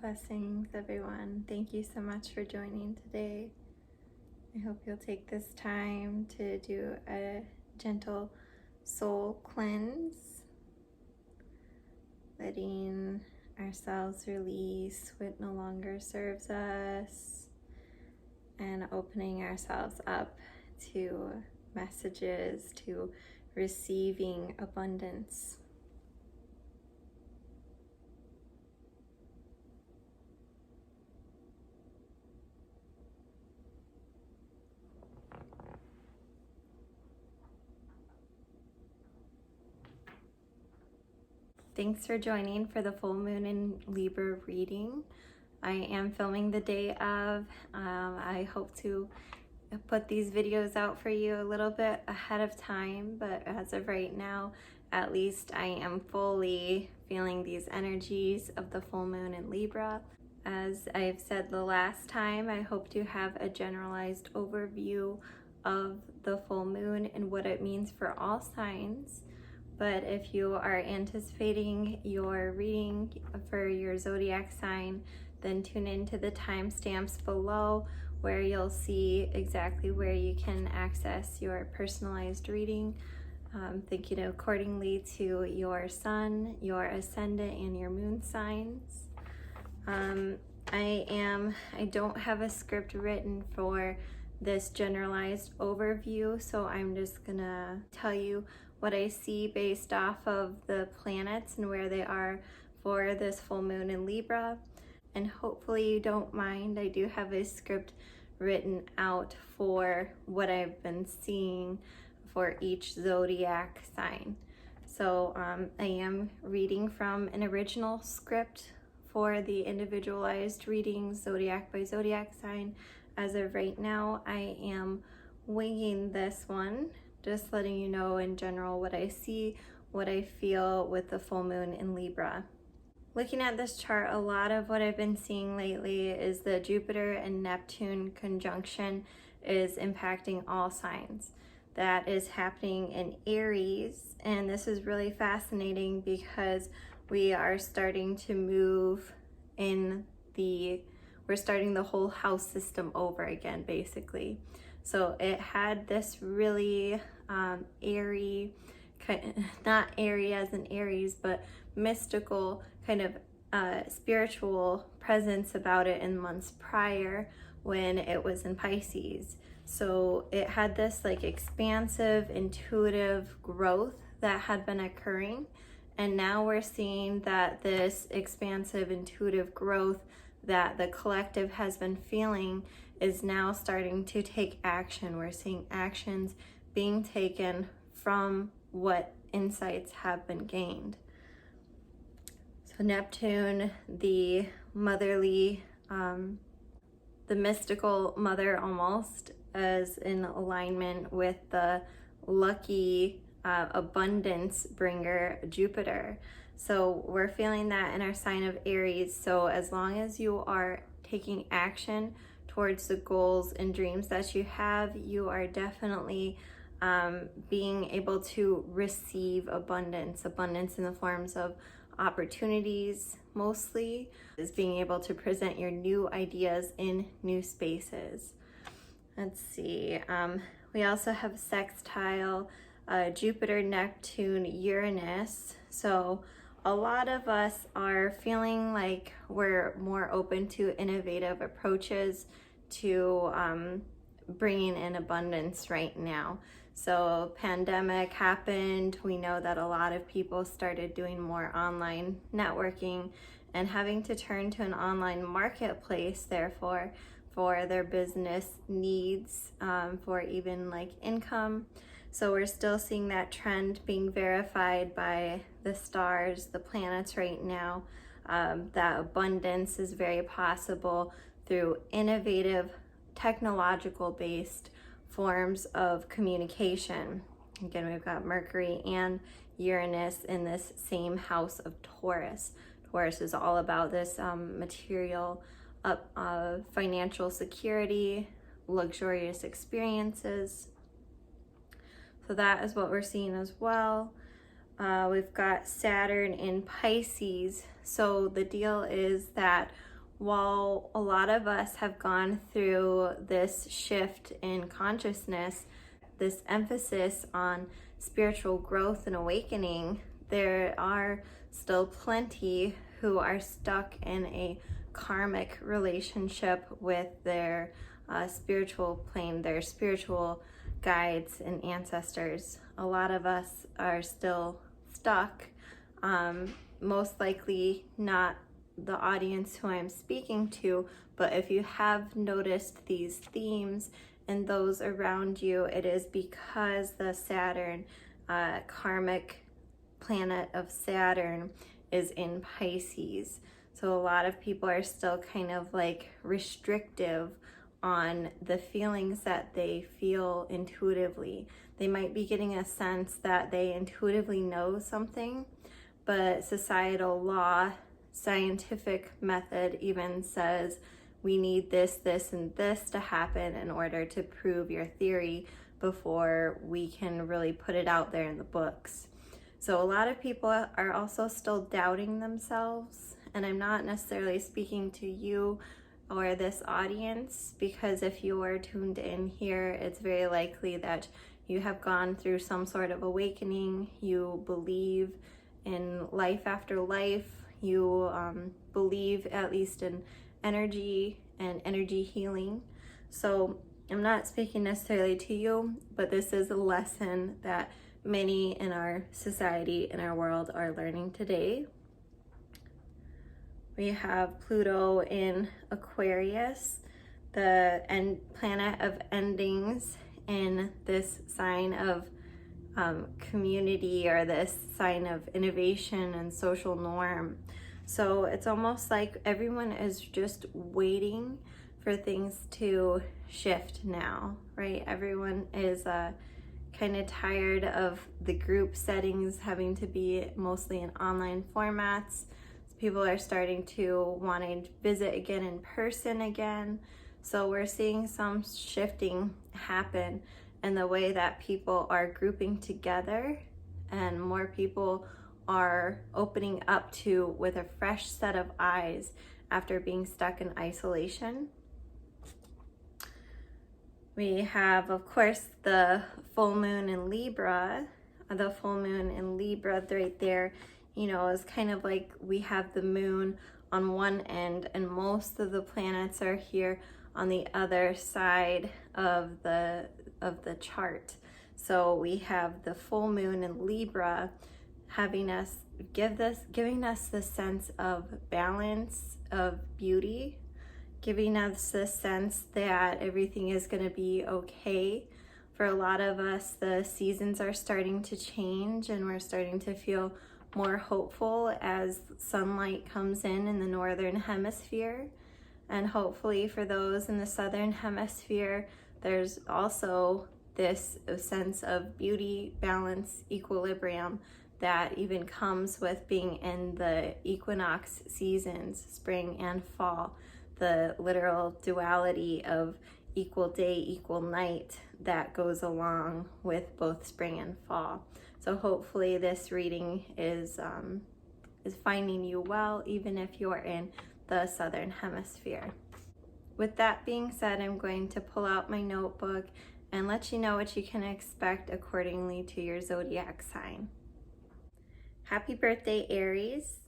Blessings, everyone. Thank you so much for joining today. I hope you'll take this time to do a gentle soul cleanse, letting ourselves release what no longer serves us, and opening ourselves up to messages, to receiving abundance. Thanks for joining for the full moon in Libra reading. I am filming the day of. I hope to put these videos out for you a little bit ahead of time, but as of right now, at least I am fully feeling these energies of the full moon in Libra. As I've said the last time, I hope to have a generalized overview of the full moon and what it means for all signs. But if you are anticipating your reading for your zodiac sign, then tune into the timestamps below where you'll see exactly where you can access your personalized reading, thinking accordingly to your sun, your ascendant, and your moon signs. I don't have a script written for this generalized overview, so I'm just gonna tell you what I see based off of the planets and where they are for this full moon in Libra. And hopefully you don't mind, I do have a script written out for what I've been seeing for each zodiac sign. So I am reading from an original script for the individualized readings, zodiac by zodiac sign. As of right now, I am winging this one, just letting you know in general what I see, what I feel with the full moon in Libra. Looking at this chart, a lot of what I've been seeing lately is the Jupiter and Neptune conjunction is impacting all signs. That is happening in Aries, and this is really fascinating because we are starting to move we're starting the whole house system over again, basically. So it had this really airy, not airy as in Aries, but mystical kind of spiritual presence about it in months prior when it was in Pisces. So it had this like expansive, intuitive growth that had been occurring. And now we're seeing that this expansive, intuitive growth that the collective has been feeling is now starting to take action. We're seeing actions being taken from what insights have been gained. So Neptune, the motherly, the mystical mother almost, is in alignment with the lucky abundance bringer Jupiter. So we're feeling that in our sign of Aries. So as long as you are taking action towards the goals and dreams that you have, you are definitely being able to receive abundance in the forms of opportunities, mostly is being able to present your new ideas in new spaces. Let's see, we also have sextile Jupiter, Neptune, Uranus. So a lot of us are feeling like we're more open to innovative approaches to bringing in abundance right now. So pandemic happened. We know that a lot of people started doing more online networking and having to turn to an online marketplace, therefore, for their business needs, for even like income. So we're still seeing that trend being verified by the stars, the planets right now. That abundance is very possible through innovative, technological-based forms of communication. Again, we've got Mercury and Uranus in this same house of Taurus. Taurus is all about this material, financial security, luxurious experiences. So that is what we're seeing as well. We've got Saturn in Pisces. So the deal is that while a lot of us have gone through this shift in consciousness, this emphasis on spiritual growth and awakening, there are still plenty who are stuck in a karmic relationship with their spiritual plane, their spiritual guides and ancestors. A lot of us are still stuck, most likely not the audience who I'm speaking to, but if you have noticed these themes and those around you, it is because the Saturn, karmic planet of Saturn, is in Pisces. So a lot of people are still kind of like restrictive on the feelings that they feel intuitively. They might be getting a sense that they intuitively know something, but societal law, scientific method even says we need this, this, and this to happen in order to prove your theory before we can really put it out there in the books. So a lot of people are also still doubting themselves, and I'm not necessarily speaking to you or this audience, because if you are tuned in here, it's very likely that you have gone through some sort of awakening. You believe in life after life. You believe at least in energy and energy healing. So I'm not speaking necessarily to you, but this is a lesson that many in our society, in our world, are learning today. We have Pluto in Aquarius, the planet of endings, in this sign of community, or this sign of innovation and social norm. So it's almost like everyone is just waiting for things to shift now, right? Everyone is kind of tired of the group settings having to be mostly in online formats. People are starting to want to visit again in person again. So we're seeing some shifting happen in the way that people are grouping together, and more people are opening up to with a fresh set of eyes after being stuck in isolation. We have, of course, the full moon in Libra. The full moon in Libra right there, you know, is kind of like we have the moon on one end and most of the planets are here on the other side of the chart. So we have the full moon in Libra giving us the sense of balance, of beauty, giving us the sense that everything is going to be okay. For a lot of us, the seasons are starting to change and we're starting to feel more hopeful as sunlight comes in the northern hemisphere. And hopefully for those in the southern hemisphere, there's also this sense of beauty, balance, equilibrium that even comes with being in the equinox seasons, spring and fall, the literal duality of equal day, equal night that goes along with both spring and fall. So hopefully this reading is finding you well, even if you're in the southern hemisphere. With that being said, I'm going to pull out my notebook and let you know what you can expect accordingly to your zodiac sign. Happy birthday, Aries.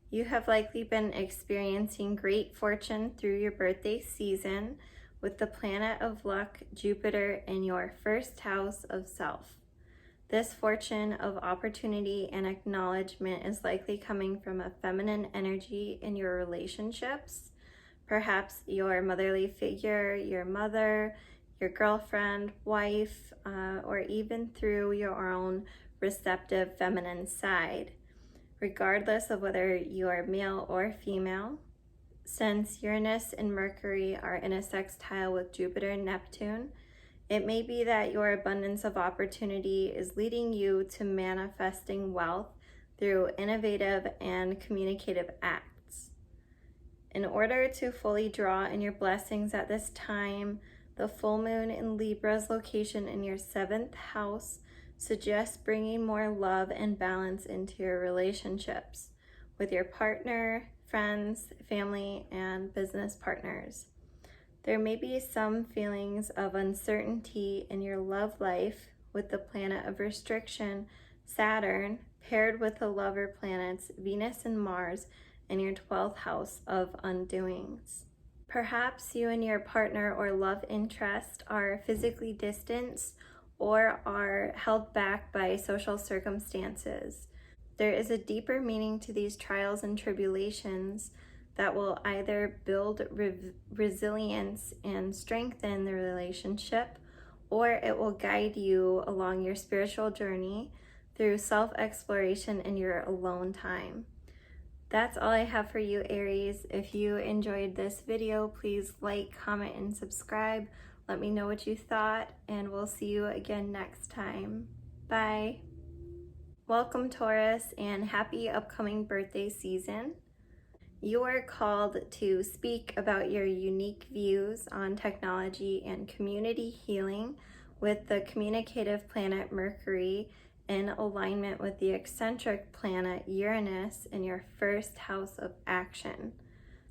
You have likely been experiencing great fortune through your birthday season with the planet of luck, Jupiter, in your first house of self. This fortune of opportunity and acknowledgement is likely coming from a feminine energy in your relationships, perhaps your motherly figure, your mother, your girlfriend, wife, or even through your own receptive feminine side. Regardless of whether you are male or female, since Uranus and Mercury are in a sextile with Jupiter and Neptune, it may be that your abundance of opportunity is leading you to manifesting wealth through innovative and communicative acts. In order to fully draw in your blessings at this time, the full moon in Libra's location in your 7th house suggests bringing more love and balance into your relationships with your partner, friends, family, and business partners. There may be some feelings of uncertainty in your love life with the planet of restriction, Saturn, paired with the lover planets, Venus and Mars, in your 12th house of undoings. Perhaps you and your partner or love interest are physically distanced or are held back by social circumstances. There is a deeper meaning to these trials and tribulations that will either build resilience and strengthen the relationship, or it will guide you along your spiritual journey through self-exploration in your alone time. That's all I have for you, Aries. If you enjoyed this video, please like, comment, and subscribe. Let me know what you thought, and we'll see you again next time. Bye. Welcome, Taurus, and happy upcoming birthday season. You are called to speak about your unique views on technology and community healing with the communicative planet Mercury in alignment with the eccentric planet Uranus in your first house of action.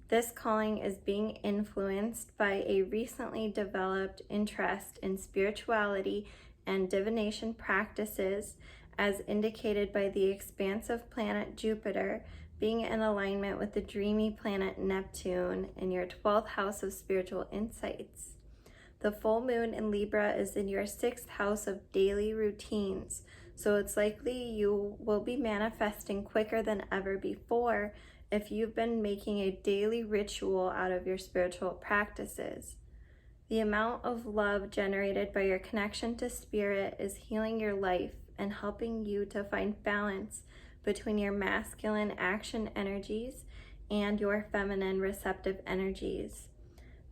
This calling is being influenced by a recently developed interest in spirituality and divination practices, as indicated by the expansive planet Jupiter being in alignment with the dreamy planet Neptune in your 12th house of spiritual insights. The full moon in Libra is in your 6th house of daily routines, so it's likely you will be manifesting quicker than ever before if you've been making a daily ritual out of your spiritual practices. The amount of love generated by your connection to spirit is healing your life and helping you to find balance between your masculine action energies and your feminine receptive energies.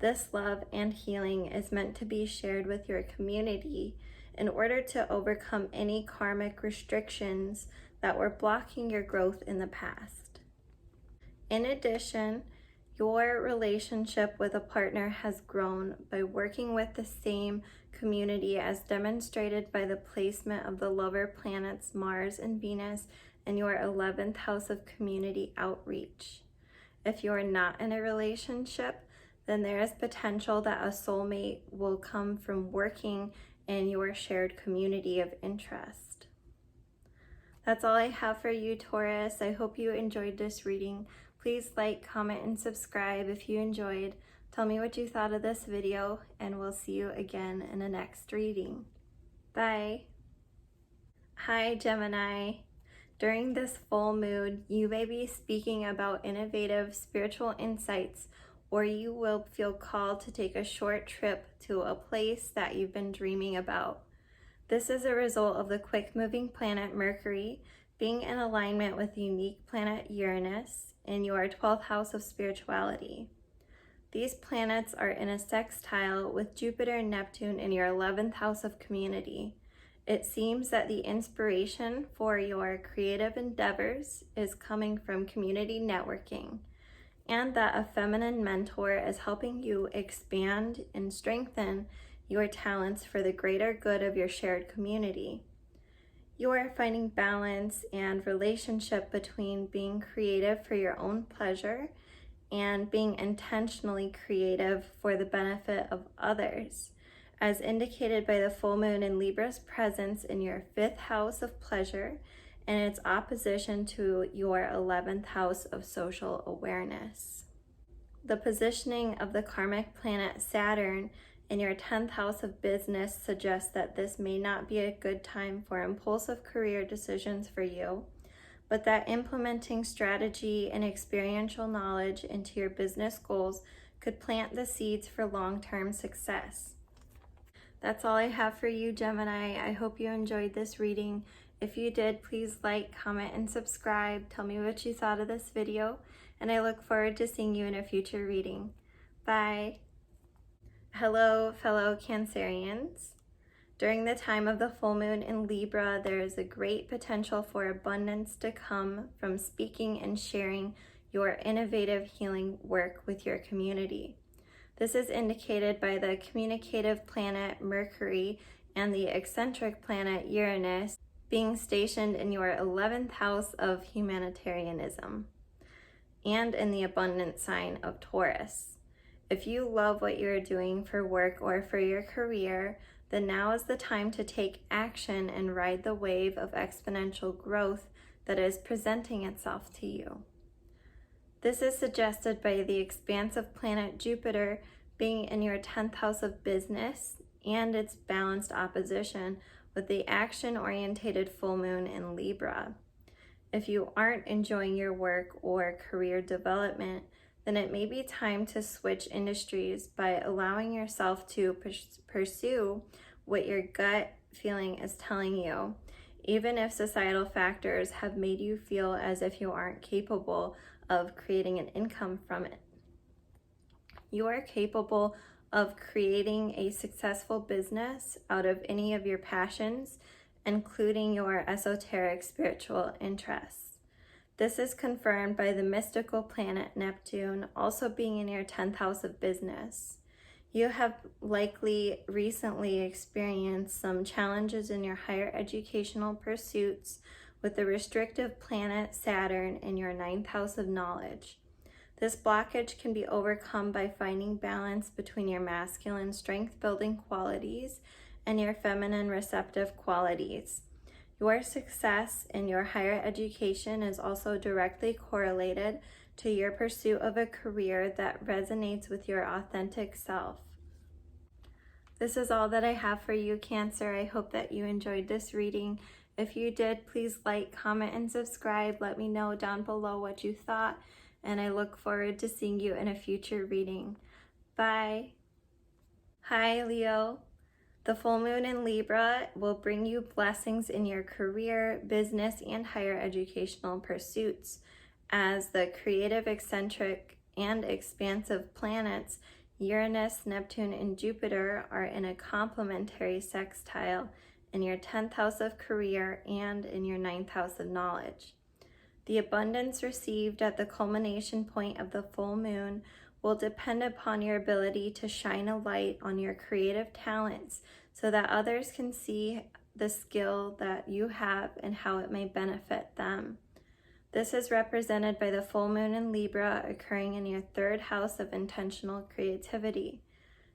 This love and healing is meant to be shared with your community in order to overcome any karmic restrictions that were blocking your growth in the past. In addition, your relationship with a partner has grown by working with the same community, as demonstrated by the placement of the lover planets Mars and Venus in your 11th house of community outreach. If you are not in a relationship, then there is potential that a soulmate will come from working in your shared community of interest. That's all I have for you, Taurus. I hope you enjoyed this reading. Please like, comment, and subscribe if you enjoyed. Tell me what you thought of this video, and we'll see you again in the next reading. Bye. Hi, Gemini. During this full moon, you may be speaking about innovative spiritual insights, or you will feel called to take a short trip to a place that you've been dreaming about. This is a result of the quick-moving planet Mercury being in alignment with the unique planet Uranus in your 12th house of spirituality. These planets are in a sextile with Jupiter and Neptune in your 11th house of community. It seems that the inspiration for your creative endeavors is coming from community networking, and that a feminine mentor is helping you expand and strengthen your talents for the greater good of your shared community. You are finding balance and relationship between being creative for your own pleasure and being intentionally creative for the benefit of others, as indicated by the full moon in Libra's presence in your 5th house of pleasure and its opposition to your 11th house of social awareness. The positioning of the karmic planet Saturn in your 10th house of business suggests that this may not be a good time for impulsive career decisions for you, but that implementing strategy and experiential knowledge into your business goals could plant the seeds for long-term success. That's all I have for you, Gemini. I hope you enjoyed this reading. If you did, please like, comment, and subscribe. Tell me what you thought of this video, and I look forward to seeing you in a future reading. Bye. Hello, fellow Cancerians. During the time of the full moon in Libra, there is a great potential for abundance to come from speaking and sharing your innovative healing work with your community. This is indicated by the communicative planet Mercury and the eccentric planet Uranus being stationed in your 11th house of humanitarianism. and in the abundant sign of Taurus. If you love what you're doing for work or for your career, then now is the time to take action and ride the wave of exponential growth that is presenting itself to you. This is suggested by the expansive planet Jupiter being in your 10th house of business and its balanced opposition with the action-orientated full moon in Libra. If you aren't enjoying your work or career development, then it may be time to switch industries by allowing yourself to pursue what your gut feeling is telling you, even if societal factors have made you feel as if you aren't capable of creating an income from it. You are capable of creating a successful business out of any of your passions, including your esoteric spiritual interests. This is confirmed by the mystical planet Neptune also being in your 10th house of business. You have likely recently experienced some challenges in your higher educational pursuits with the restrictive planet Saturn in your 9th house of knowledge. This blockage can be overcome by finding balance between your masculine strength-building qualities and your feminine receptive qualities. Your success in your higher education is also directly correlated to your pursuit of a career that resonates with your authentic self. This is all that I have for you, Cancer. I hope that you enjoyed this reading. If you did, please like, comment, and subscribe. Let me know down below what you thought, and I look forward to seeing you in a future reading. Bye. Hi, Leo. The full moon in Libra will bring you blessings in your career, business, and higher educational pursuits, as the creative, eccentric, and expansive planets Uranus, Neptune, and Jupiter are in a complementary sextile in your 10th house of career and in your 9th house of knowledge. The abundance received at the culmination point of the full moon will depend upon your ability to shine a light on your creative talents so that others can see the skill that you have and how it may benefit them. This is represented by the full moon in Libra occurring in your 3rd house of intentional creativity.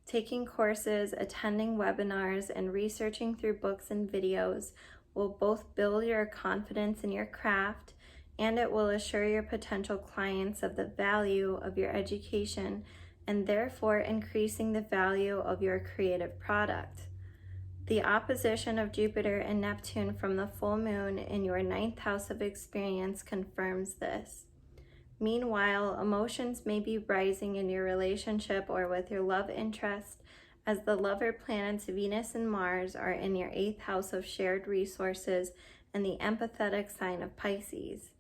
Taking courses, attending webinars, and researching through books and videos will both build your confidence in your craft, and it will assure your potential clients of the value of your education and therefore increasing the value of your creative product. The opposition of Jupiter and Neptune from the full moon in your 9th house of experience confirms this. Meanwhile, emotions may be rising in your relationship or with your love interest, as the lover planets Venus and Mars are in your 8th house of shared resources and the empathetic sign of Pisces.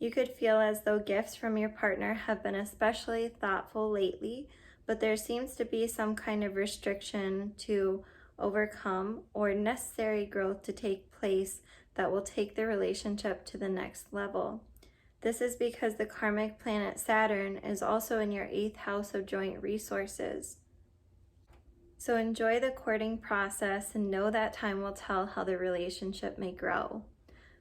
You could feel as though gifts from your partner have been especially thoughtful lately, but there seems to be some kind of restriction to overcome or necessary growth to take place that will take the relationship to the next level. This is because the karmic planet Saturn is also in your 8th house of joint resources. So enjoy the courting process and know that time will tell how the relationship may grow.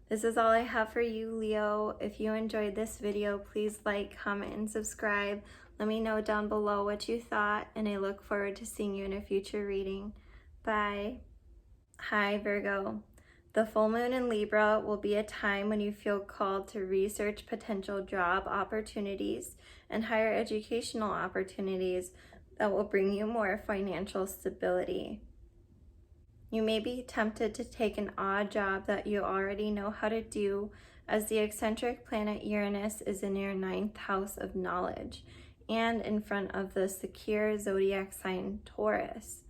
This is all I have for you, Leo. If you enjoyed this video, please like, comment, and subscribe. Let me know down below what you thought, and I look forward to seeing you in a future reading. Bye. Hi, Virgo. The full moon in Libra will be a time when you feel called to research potential job opportunities and higher educational opportunities that will bring you more financial stability. You may be tempted to take an odd job that you already know how to do, as the eccentric planet Uranus is in your 9th house of knowledge and in front of the secure zodiac sign Taurus.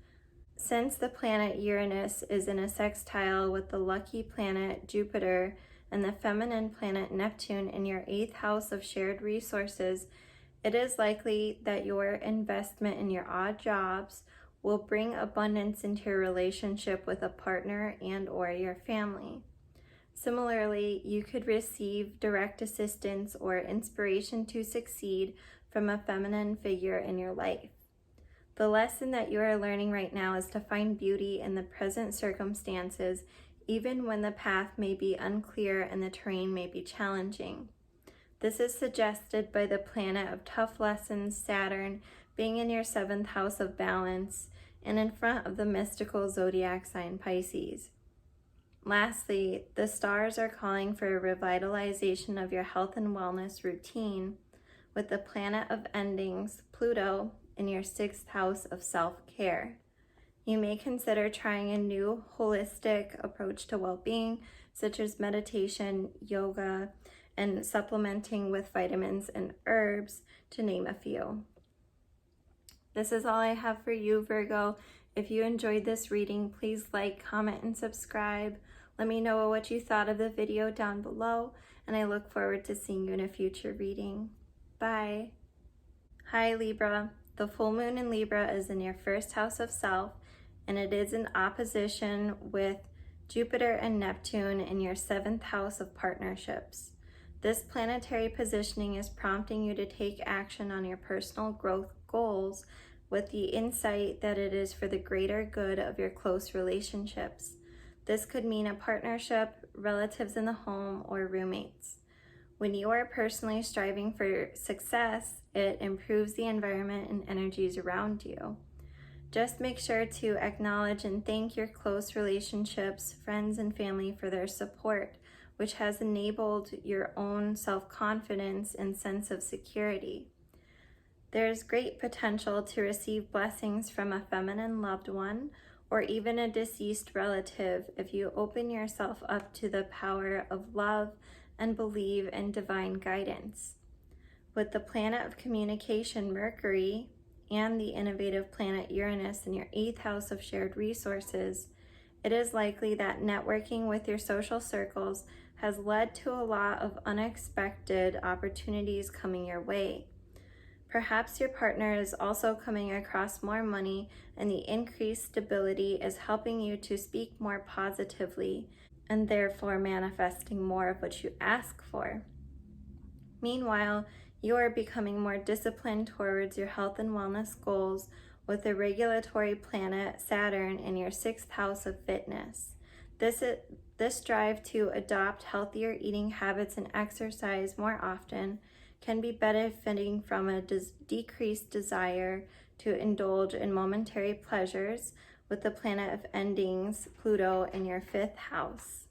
Since the planet Uranus is in a sextile with the lucky planet Jupiter and the feminine planet Neptune in your 8th house of shared resources, it is likely that your investment in your odd jobs will bring abundance into your relationship with a partner and or your family. Similarly, you could receive direct assistance or inspiration to succeed from a feminine figure in your life. The lesson that you are learning right now is to find beauty in the present circumstances, even when the path may be unclear and the terrain may be challenging. This is suggested by the planet of tough lessons, Saturn, being in your 7th house of balance and in front of the mystical zodiac sign Pisces. Lastly, the stars are calling for a revitalization of your health and wellness routine with the planet of endings, Pluto, in your 6th house of self-care. You may consider trying a new holistic approach to well-being, such as meditation, yoga, and supplementing with vitamins and herbs, to name a few. This is all I have for you, Virgo. If you enjoyed this reading, please like, comment, and subscribe. Let me know what you thought of the video down below, and I look forward to seeing you in a future reading. Bye. Hi, Libra. The full moon in Libra is in your 1st house of self, and it is in opposition with Jupiter and Neptune in your 7th house of partnerships. This planetary positioning is prompting you to take action on your personal growth goals with the insight that it is for the greater good of your close relationships. This could mean a partnership, relatives in the home, or roommates. When you are personally striving for success, it improves the environment and energies around you. Just make sure to acknowledge and thank your close relationships, friends, and family for their support, which has enabled your own self-confidence and sense of security. There is great potential to receive blessings from a feminine loved one or even a deceased relative if you open yourself up to the power of love and believe in divine guidance. With the planet of communication, Mercury, and the innovative planet Uranus in your 8th house of shared resources, it is likely that networking with your social circles has led to a lot of unexpected opportunities coming your way. Perhaps your partner is also coming across more money, and the increased stability is helping you to speak more positively and therefore manifesting more of what you ask for. Meanwhile, you are becoming more disciplined towards your health and wellness goals with the regulatory planet Saturn in your 6th house of fitness. This drive to adopt healthier eating habits and exercise more often can be benefiting from a decreased desire to indulge in momentary pleasures with the planet of endings, Pluto, in your 5th house.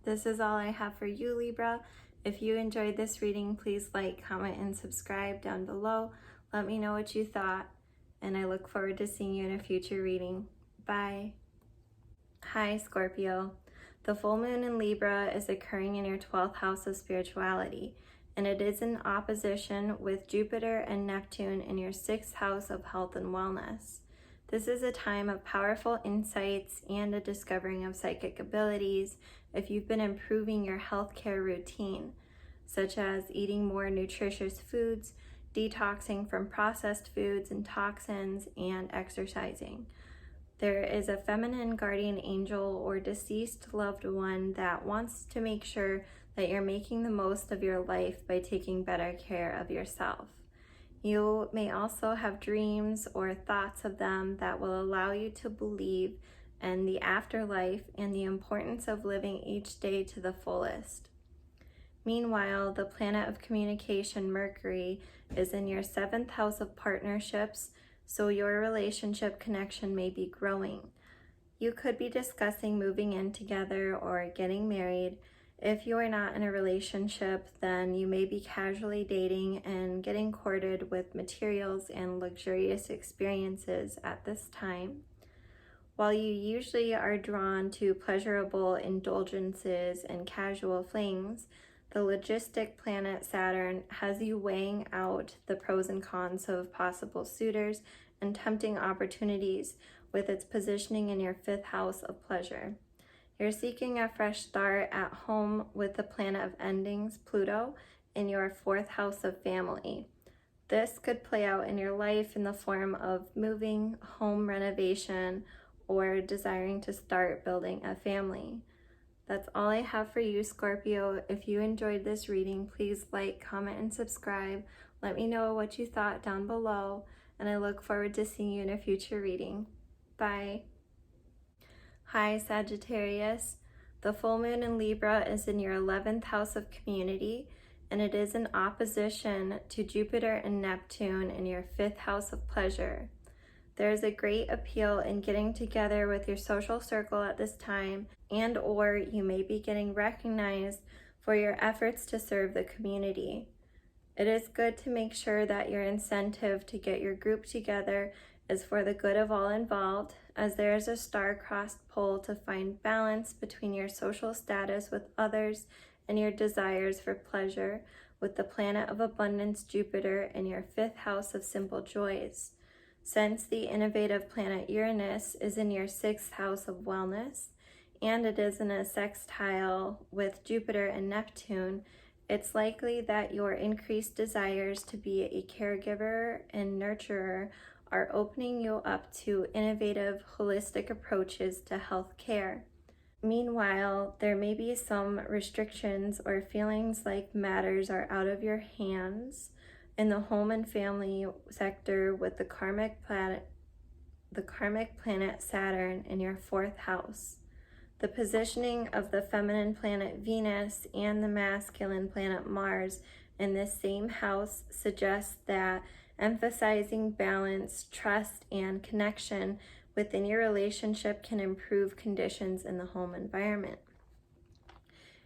This is all I have for you, Libra. If you enjoyed this reading, please like, comment, and subscribe down below. Let me know what you thought, and I look forward to seeing you in a future reading. Bye. Hi, Scorpio. The full moon in Libra is occurring in your 12th house of spirituality, and it is in opposition with Jupiter and Neptune in your 6th house of health and wellness. This is a time of powerful insights and a discovering of psychic abilities if you've been improving your healthcare routine, such as eating more nutritious foods, detoxing from processed foods and toxins, and exercising. There is a feminine guardian angel or deceased loved one that wants to make sure that you're making the most of your life by taking better care of yourself. You may also have dreams or thoughts of them that will allow you to believe in the afterlife and the importance of living each day to the fullest. Meanwhile, the planet of communication, Mercury, is in your 7th house of partnerships, so your relationship connection may be growing. You could be discussing moving in together or getting married. If you are not in a relationship, then you may be casually dating and getting courted with materials and luxurious experiences at this time. While you usually are drawn to pleasurable indulgences and casual flings, the logistic planet Saturn has you weighing out the pros and cons of possible suitors and tempting opportunities with its positioning in your 5th house of pleasure. You're seeking a fresh start at home with the planet of endings, Pluto, in your 4th house of family. This could play out in your life in the form of moving, home renovation, or desiring to start building a family. That's all I have for you, Scorpio. If you enjoyed this reading, please like, comment, and subscribe. Let me know what you thought down below, and I look forward to seeing you in a future reading. Bye. Hi, Sagittarius. The full moon in Libra is in your 11th house of community, and it is in opposition to Jupiter and Neptune in your 5th house of pleasure. There is a great appeal in getting together with your social circle at this time, and or you may be getting recognized for your efforts to serve the community. It is good to make sure that your incentive to get your group together is for the good of all involved, as there is a star-crossed pole to find balance between your social status with others and your desires for pleasure, with the planet of abundance Jupiter in your 5th house of simple joys. Since the innovative planet Uranus is in your 6th house of wellness, and it is in a sextile with Jupiter and Neptune, it's likely that your increased desires to be a caregiver and nurturer are opening you up to innovative, holistic approaches to health care. Meanwhile, there may be some restrictions or feelings like matters are out of your hands in the home and family sector with the karmic planet Saturn in your 4th house. The positioning of the feminine planet Venus and the masculine planet Mars in this same house suggests that emphasizing balance, trust, and connection within your relationship can improve conditions in the home environment.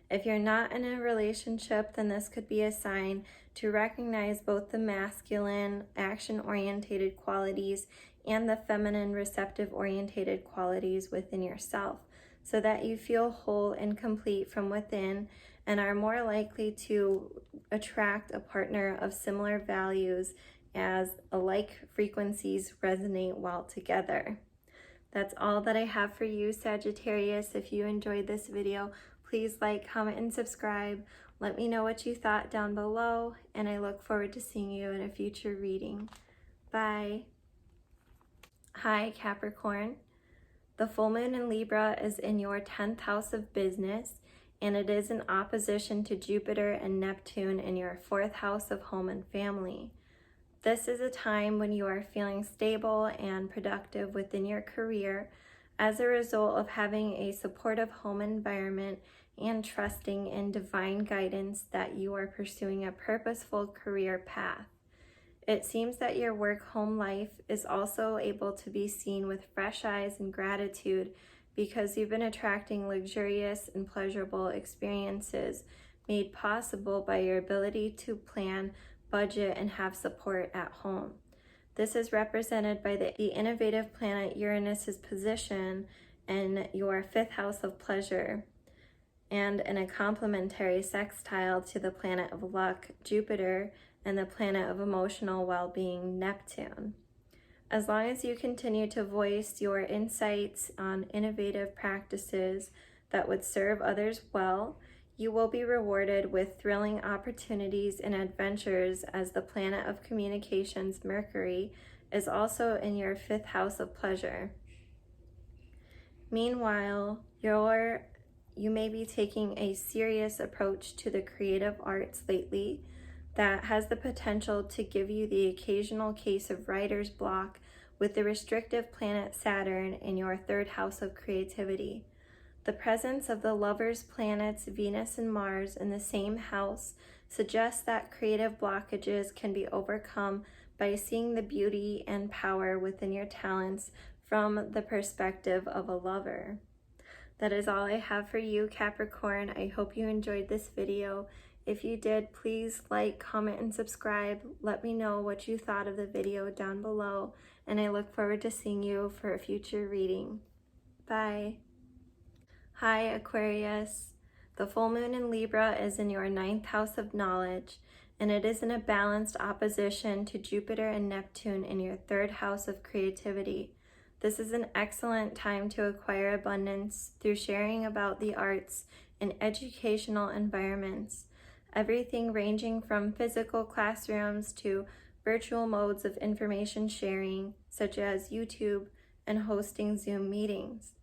If you're not in a relationship, then this could be a sign to recognize both the masculine, action-oriented qualities and the feminine, receptive-oriented qualities within yourself, so that you feel whole and complete from within and are more likely to attract a partner of similar values as alike frequencies resonate well together. That's all that I have for you, Sagittarius. If you enjoyed this video, please like, comment, and subscribe. Let me know what you thought down below, and I look forward to seeing you in a future reading. Bye. Hi, Capricorn. The full moon in Libra is in your 10th house of business, and it is in opposition to Jupiter and Neptune in your 4th house of home and family. This is a time when you are feeling stable and productive within your career as a result of having a supportive home environment and trusting in divine guidance that you are pursuing a purposeful career path. It seems that your work-home life is also able to be seen with fresh eyes and gratitude because you've been attracting luxurious and pleasurable experiences made possible by your ability to plan, budget, and have support at home. This is represented by the innovative planet Uranus's position in your 5th house of pleasure and in a complementary sextile to the planet of luck, Jupiter, and the planet of emotional well-being, Neptune. As long as you continue to voice your insights on innovative practices that would serve others well, you will be rewarded with thrilling opportunities and adventures, as the planet of communications, Mercury, is also in your 5th house of pleasure. Meanwhile, you may be taking a serious approach to the creative arts lately that has the potential to give you the occasional case of writer's block with the restrictive planet Saturn in your 3rd house of creativity. The presence of the lovers' planets Venus and Mars in the same house suggests that creative blockages can be overcome by seeing the beauty and power within your talents from the perspective of a lover. That is all I have for you, Capricorn. I hope you enjoyed this video. If you did, please like, comment, and subscribe. Let me know what you thought of the video down below, and I look forward to seeing you for a future reading. Bye. Hi, Aquarius. The full moon in Libra is in your 9th house of knowledge, and it is in a balanced opposition to Jupiter and Neptune in your 3rd house of creativity. This is an excellent time to acquire abundance through sharing about the arts in educational environments. Everything ranging from physical classrooms to virtual modes of information sharing, such as YouTube and hosting Zoom meetings.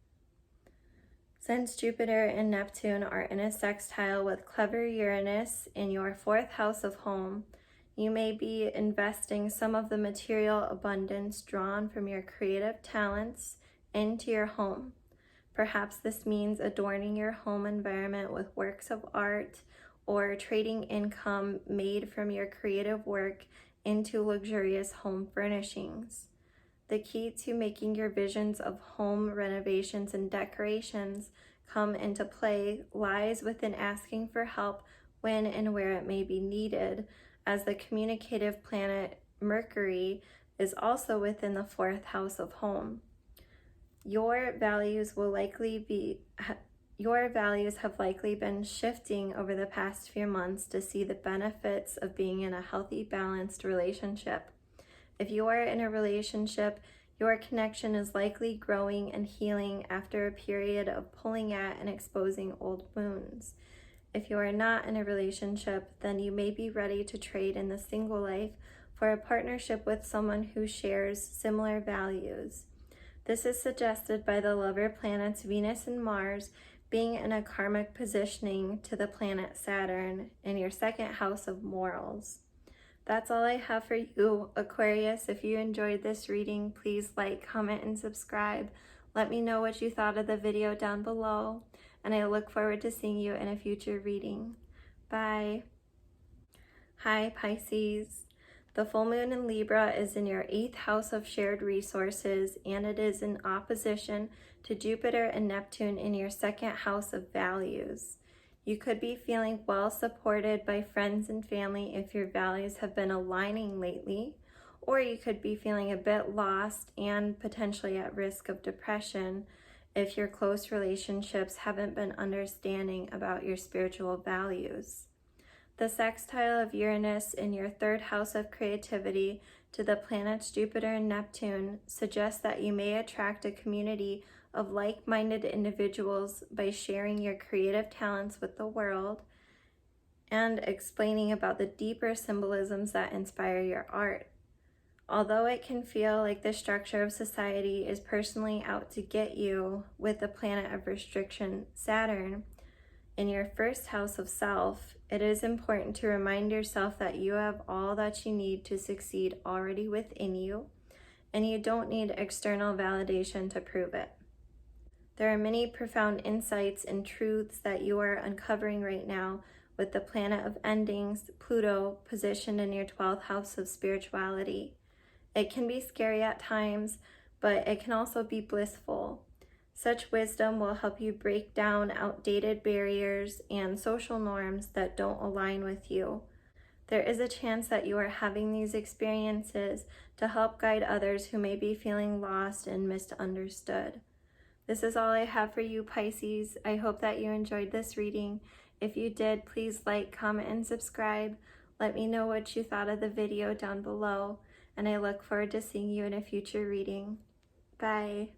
Since Jupiter and Neptune are in a sextile with clever Uranus in your 4th house of home, you may be investing some of the material abundance drawn from your creative talents into your home. Perhaps this means adorning your home environment with works of art or trading income made from your creative work into luxurious home furnishings. The key to making your visions of home renovations and decorations come into play lies within asking for help when and where it may be needed, as the communicative planet Mercury is also within the 4th house of home. Your values have likely been shifting over the past few months to see the benefits of being in a healthy, balanced relationship. If you are in a relationship, your connection is likely growing and healing after a period of pulling at and exposing old wounds. If you are not in a relationship, then you may be ready to trade in the single life for a partnership with someone who shares similar values. This is suggested by the lover planets Venus and Mars being in a karmic positioning to the planet Saturn in your 2nd house of morals. That's all I have for you, Aquarius. If you enjoyed this reading, please like, comment, and subscribe. Let me know what you thought of the video down below, and I look forward to seeing you in a future reading. Bye. Hi, Pisces. The full moon in Libra is in your 8th house of shared resources, and it is in opposition to Jupiter and Neptune in your 2nd house of values. You could be feeling well supported by friends and family if your values have been aligning lately, or you could be feeling a bit lost and potentially at risk of depression if your close relationships haven't been understanding about your spiritual values. The sextile of Uranus in your 3rd house of creativity to the planets Jupiter and Neptune suggests that you may attract a community of like-minded individuals by sharing your creative talents with the world and explaining about the deeper symbolisms that inspire your art. Although it can feel like the structure of society is personally out to get you with the planet of restriction, Saturn, in your 1st house of self, it is important to remind yourself that you have all that you need to succeed already within you, and you don't need external validation to prove it. There are many profound insights and truths that you are uncovering right now with the planet of endings, Pluto, positioned in your 12th house of spirituality. It can be scary at times, but it can also be blissful. Such wisdom will help you break down outdated barriers and social norms that don't align with you. There is a chance that you are having these experiences to help guide others who may be feeling lost and misunderstood. This is all I have for you, Pisces. I hope that you enjoyed this reading. If you did, please like, comment, and subscribe. Let me know what you thought of the video down below, and I look forward to seeing you in a future reading. Bye.